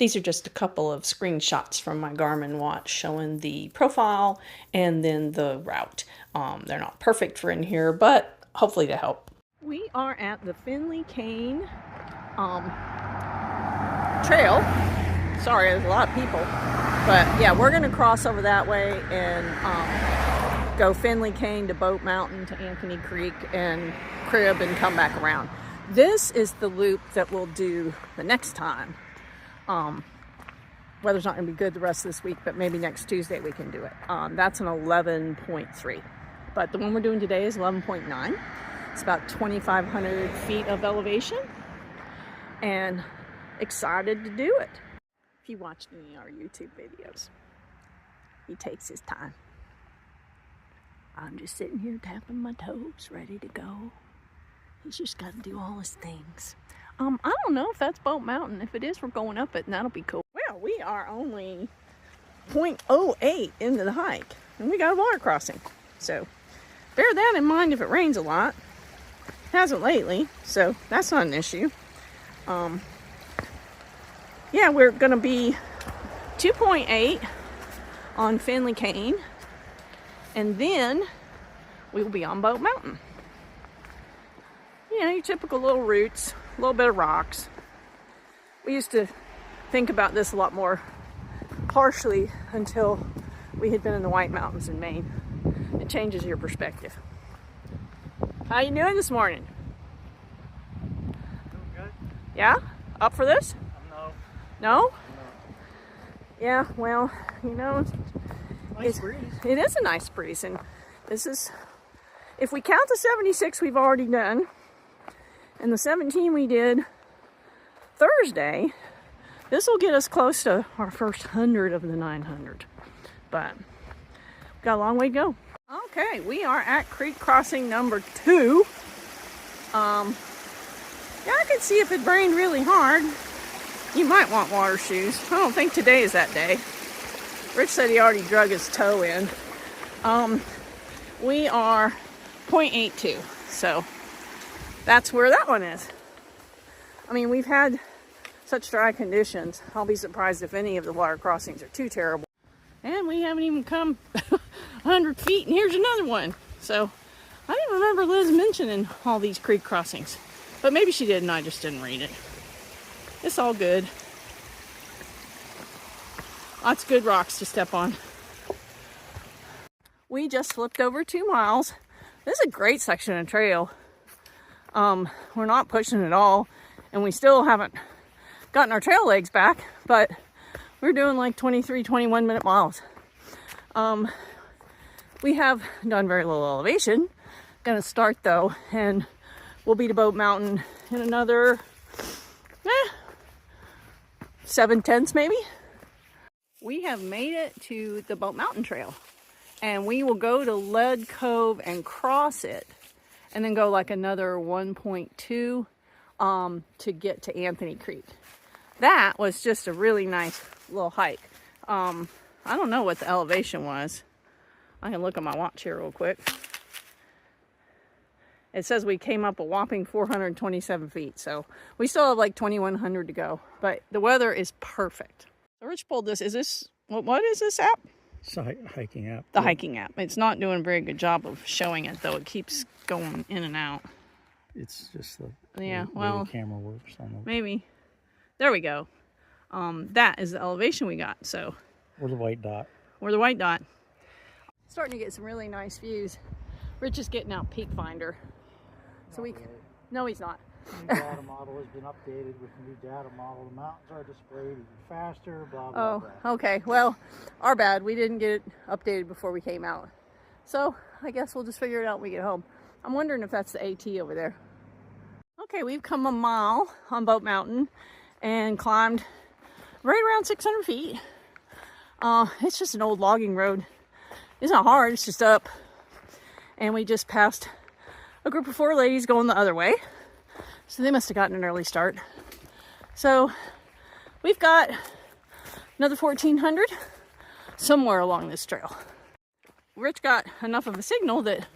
These are just a couple of screenshots from my Garmin watch showing the profile and then the route. They're not perfect for in here, but hopefully they help. We are at the Finley Cane trail. Sorry, there's a lot of people. But yeah, we're going to cross over that way and go Finley Cane to Bote Mountain to Anthony Creek and Crib and come back around. This is the loop that we'll do the next time. Weather's not going to be good the rest of this week, but maybe next Tuesday we can do it. That's an 11.3. But the one we're doing today is 11.9. It's about 2,500 feet of elevation. And excited to do it. If you watched any of our YouTube videos, he takes his time. I'm just sitting here tapping my toes, ready to go. He's just got to do all his things. I don't know if that's Bote Mountain. If it is, we're going up it, and that'll be cool. Well, we are only 0.08 into the hike, and we got a water crossing. So bear that in mind if it rains a lot. It hasn't lately, so that's not an issue. Yeah, we're going to be 2.8 on Finley Cane, and then we'll be on Bote Mountain. You know, your typical little routes, a little bit of rocks. We used to think about this a lot more harshly until we had been in the White Mountains in Maine. It changes your perspective. How you doing this morning? Doing good. Yeah? Up for this? No. No? No. Yeah, well, you know, Nice breeze. It is a nice breeze, and this is, if we count the 76 we've already done, and the 17 we did Thursday, this will get us close to our first 100 of the 900. But we've got a long way to go. Okay, we are at creek crossing number 2. Yeah, I could see if it rained really hard, you might want water shoes. I don't think today is that day. Rich said he already drug his toe in. We are 0.82, so that's where that one is. I mean, we've had such dry conditions. I'll be surprised if any of the water crossings are too terrible. And we haven't even come 100 feet, and here's another one. So I didn't remember Liz mentioning all these creek crossings, but maybe she did and I just didn't read it. It's all good. Lots of good rocks to step on. We just flipped over 2 miles. This is a great section of trail. We're not pushing at all, and we still haven't gotten our trail legs back, but we're doing like 23, 21 minute miles. We have done very little elevation. Gonna start though, and we'll be to Bote Mountain in another 7/10 maybe. We have made it to the Bote Mountain Trail, and we will go to Cades Cove and cross it, and then go like another 1.2 to get to Anthony Creek. That was just a really nice little hike. I don't know what the elevation was. I can look at my watch here real quick. It says we came up a whopping 427 feet, so we still have like 2,100 to go, but the weather is perfect. So Rich pulled this. Is this, what is this app? It's a hiking app. The hiking app. It's not doing a very good job of showing it, though. It keeps going in and out. It's just the way the camera works on the... Maybe. There we go. That is the elevation we got, so. We're the white dot. We're the white dot. Starting to get some really nice views. Rich is getting out Peak Finder. So we can, no, he's not. The new data model has been updated with the new data model. The mountains are displayed even faster, blah, blah, blah. Oh, okay. Well, our bad. We didn't get it updated before we came out. So I guess we'll just figure it out when we get home. I'm wondering if that's the AT over there. Okay, we've come a mile on Bote Mountain and climbed right around 600 feet. It's just an old logging road. It's not hard, it's just up. And we just passed a group of 4 ladies going the other way. So they must have gotten an early start. So we've got another 1,400 somewhere along this trail. Rich got enough of a signal that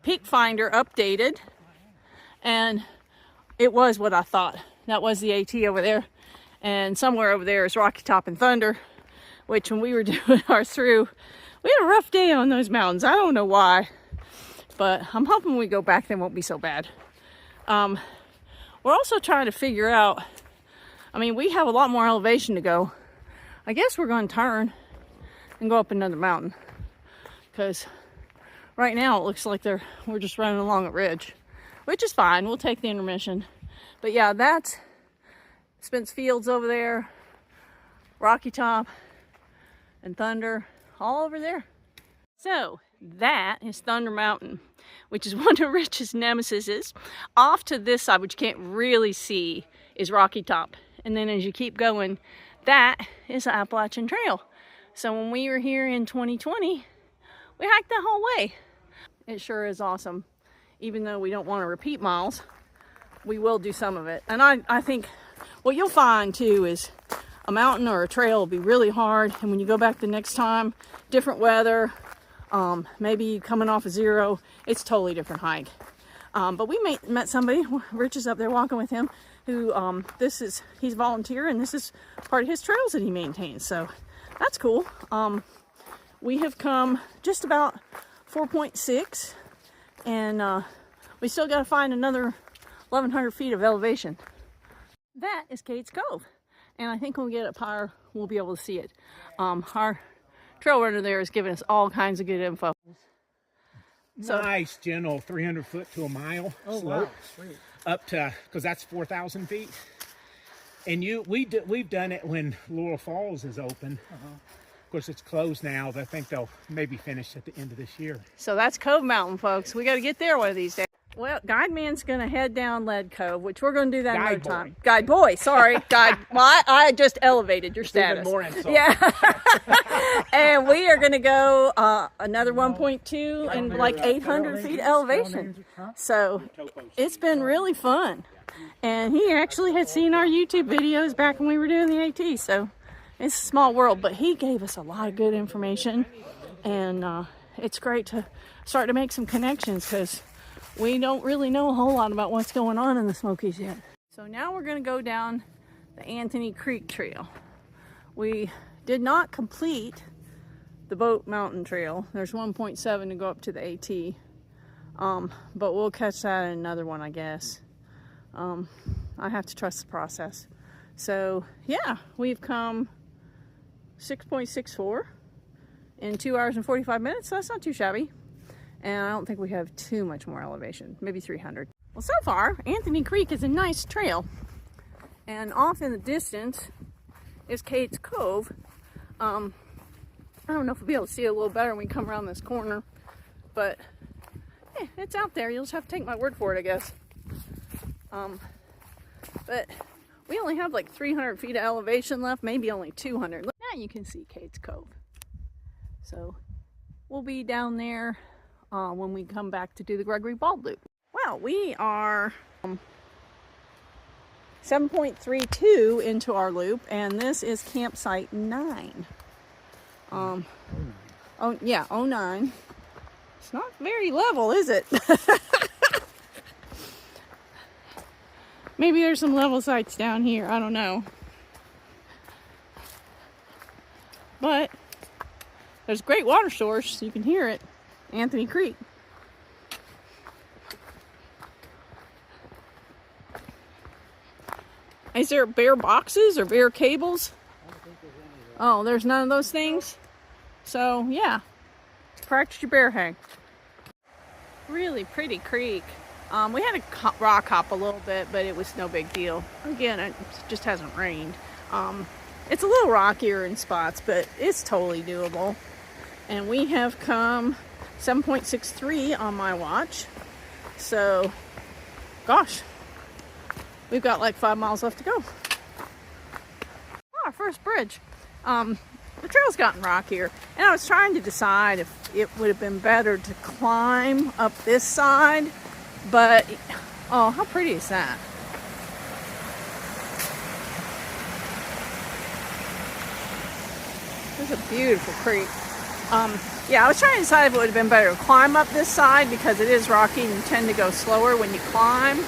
Peak Finder updated, and it was what I thought. That was the AT over there. And somewhere over there is Rocky Top and Thunder, which when we were doing our through, we had a rough day on those mountains. I don't know why, but I'm hoping when we go back they won't be so bad. We're also trying to figure out, I mean, we have a lot more elevation to go. I guess we're going to turn and go up another mountain, because right now it looks like we're just running along a ridge, which is fine. We'll take the intermission. But yeah, that's Spence Fields over there, Rocky Top and Thunder, all over there. So that is Thunder Mountain, which is one of Rich's nemesises. Off to this side, which you can't really see, is Rocky Top. And then as you keep going, that is the Appalachian Trail. So when we were here in 2020, we hiked the whole way. It sure is awesome. Even though we don't want to repeat miles, we will do some of it. And I think what you'll find too is a mountain or a trail will be really hard, and when you go back the next time, different weather, maybe coming off of zero, it's a totally different hike. But we met somebody, Rich is up there walking with him, who he's volunteer, and this is part of his trails that he maintains, so that's cool. We have come just about 4.6, and we still got to find another 1,100 feet of elevation. That is Cades Cove, and I think when we get up higher, we'll be able to see it. Our trail runner there is giving us all kinds of good info. So, nice, gentle 300 foot to a mile slope. Wow, sweet. Up to, because that's 4,000 feet. And we've done it when Laurel Falls is open. Of course, it's closed now. I think they'll maybe finish at the end of this year. So that's Cove Mountain, folks. We got to get there one of these days. Well, Guide Man's going to head down Lead Cove, which we're going to do that another time. Guide Boy, sorry. Guide. Well, I just elevated your status. Even more insult. Yeah. And we are going to go another 1.2 and like 800 feet elevation. So it's been really fun. And he actually had seen our YouTube videos back when we were doing the AT. So it's a small world, but he gave us a lot of good information. And it's great to start to make some connections, because we don't really know a whole lot about what's going on in the Smokies yet. So now we're going to go down the Anthony Creek Trail. We did not complete the Bote Mountain Trail. There's 1.7 to go up to the AT. But we'll catch that in another one, I guess. I have to trust the process. So yeah, we've come 6.64 in 2 hours and 45 minutes. So that's not too shabby. And I don't think we have too much more elevation, maybe 300. Well, so far, Anthony Creek is a nice trail. And off in the distance is Cades Cove. I don't know if we'll be able to see it a little better when we come around this corner, but yeah, it's out there. You'll just have to take my word for it, I guess. But we only have like 300 feet of elevation left, maybe only 200. Now you can see Cades Cove. So we'll be down there when we come back to do the Gregory Bald Loop. Well, we are 7.32 into our loop, and this is campsite 9. Oh yeah, 09. It's not very level, is it? Maybe there's some level sites down here, I don't know. But there's a great water source, you can hear it. Anthony Creek. Is there bare boxes or bare cables? Oh, there's none of those things? So, yeah. Practice your bear hang. Really pretty creek. We had to rock hop a little bit, but it was no big deal. Again, it just hasn't rained. It's a little rockier in spots, but it's totally doable. And we have come 7.63 on my watch. So, gosh, we've got like 5 miles left to go. Oh, our first bridge. The trail's gotten rockier, and I was trying to decide if it would have been better to climb up this side, but oh, how pretty is that? This is a beautiful creek. Yeah, I was trying to decide if it would have been better to climb up this side because it is rocky and you tend to go slower when you climb.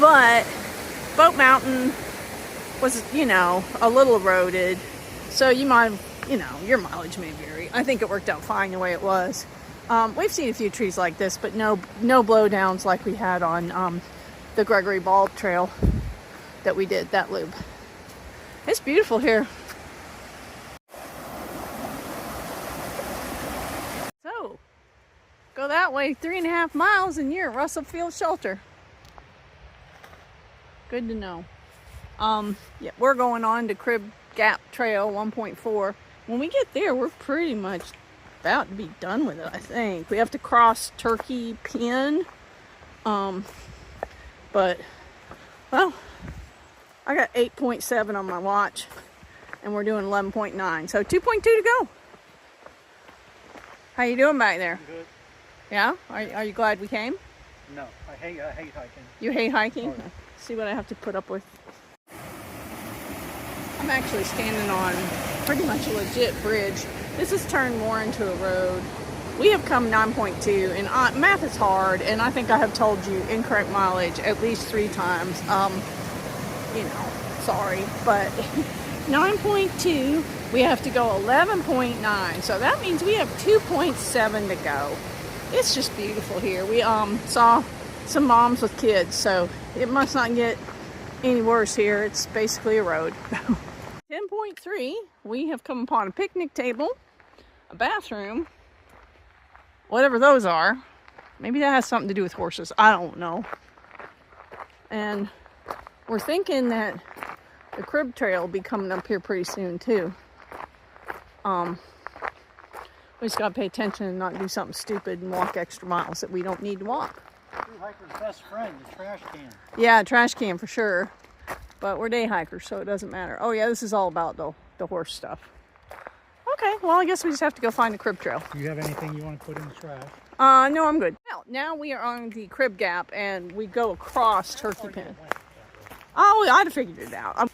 But Bote Mountain was, you know, a little eroded. So you might, you know, your mileage may vary. I think it worked out fine the way it was. We've seen a few trees like this, but no blowdowns like we had on the Gregory Ball Trail that we did, that loop. It's beautiful here. So, go that way 3.5 miles and you're at Russell Field Shelter. Good to know. Yeah, we're going on to Crib Gap Trail 1.4. When we get there, we're pretty much about to be done with it, I think. We have to cross Turkey Pen. But, well, I got 8.7 on my watch, and we're doing 11.9. So 2.2 to go. How you doing back there? Good. Yeah? Are you glad we came? No, I hate hiking. You hate hiking? Oh, yeah. See what I have to put up with. I'm actually standing on pretty much a legit bridge. This has turned more into a road. We have come 9.2, and math is hard, and I think I have told you incorrect mileage at least 3 times. You know, sorry, but 9.2, we have to go 11.9, so that means we have 2.7 to go. It's just beautiful here. We saw some moms with kids, so it must not get any worse here. It's basically a road. 10.3, we have come upon a picnic table, a bathroom, whatever those are. Maybe that has something to do with horses. I don't know. And we're thinking that the Crib Trail will be coming up here pretty soon too. We just gotta pay attention and not do something stupid and walk extra miles that we don't need to walk. True hiker's best friend, the trash can. Yeah, trash can for sure. But we're day hikers, so it doesn't matter. Oh yeah, this is all about the horse stuff. Okay, well I guess we just have to go find the Crib Trail. Do you have anything you want to put in the trash? No, I'm good. Now we are on the Crib Gap and we go across Turkey Pen. Oh, I'd have figured it out.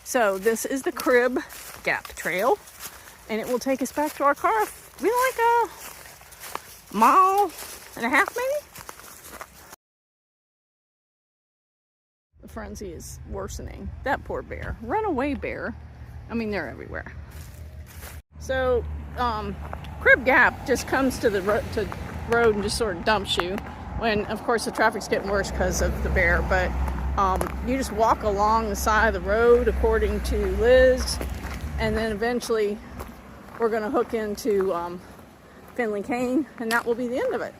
So this is the Crib Gap Trail, and it will take us back to our car. We like a mile and a half, maybe. The frenzy is worsening. That poor bear, runaway bear. I mean, they're everywhere. So, Crib Gap just comes to the road and just sort of dumps you. When, of course, the traffic's getting worse because of the bear, but you just walk along the side of the road according to Liz, and then eventually we're going to hook into Finley Cane, and that will be the end of it.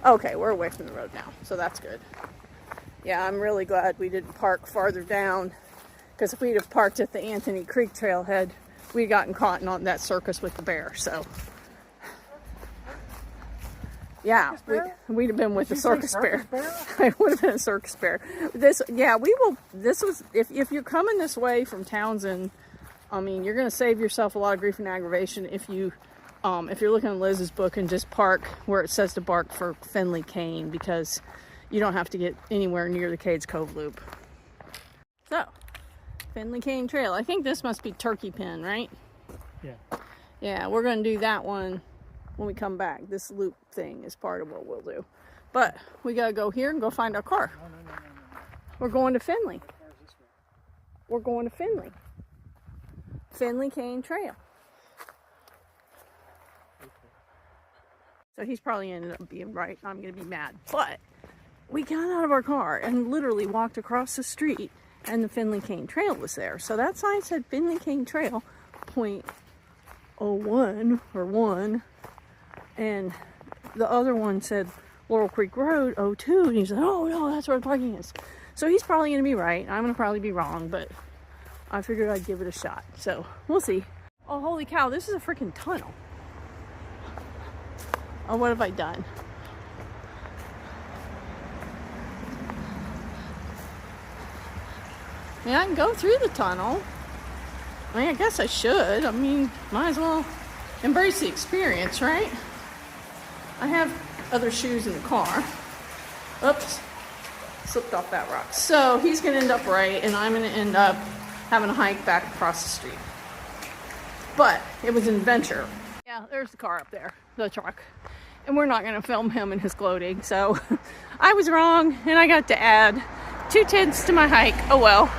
Okay, we're away from the road now, so that's good. Yeah, I'm really glad we didn't park farther down, because if we'd have parked at the Anthony Creek trailhead, we'd gotten caught on that circus with the bear, so. Yeah, we'd have been with the circus bear. It would have been a circus bear. If you're coming this way from Townsend, I mean, you're going to save yourself a lot of grief and aggravation if you're looking at Liz's book and just park where it says to park for Finley Cane, because you don't have to get anywhere near the Cades Cove loop. So, Finley Cane Trail. I think this must be Turkey Pen, right? Yeah. Yeah, we're going to do that one when we come back. This loop thing is part of what we'll do. But we got to go here and go find our car. No. We're going to Finley. We're going to Finley. Finley Cane Trail. So he's probably ended up being right. I'm going to be mad. But we got out of our car and literally walked across the street, and the Finley Cane Trail was there. So that sign said Finley Cane Trail, 0.01 or 1. And the other one said Laurel Creek Road, 02. And he said, oh no, that's where the parking is. So he's probably going to be right. I'm going to probably be wrong, but I figured I'd give it a shot. So we'll see. Oh, holy cow, this is a freaking tunnel. Oh, what have I done? I mean, I can go through the tunnel. I mean, I guess I should. I mean, might as well embrace the experience, right? I have other shoes in the car. Oops. Slipped off that rock. So he's going to end up right, and I'm going to end up having a hike back across the street. But it was an adventure. Yeah, there's the car up there, the truck. And we're not going to film him and his gloating. So I was wrong, and I got to add 2 tenths to my hike. Oh well.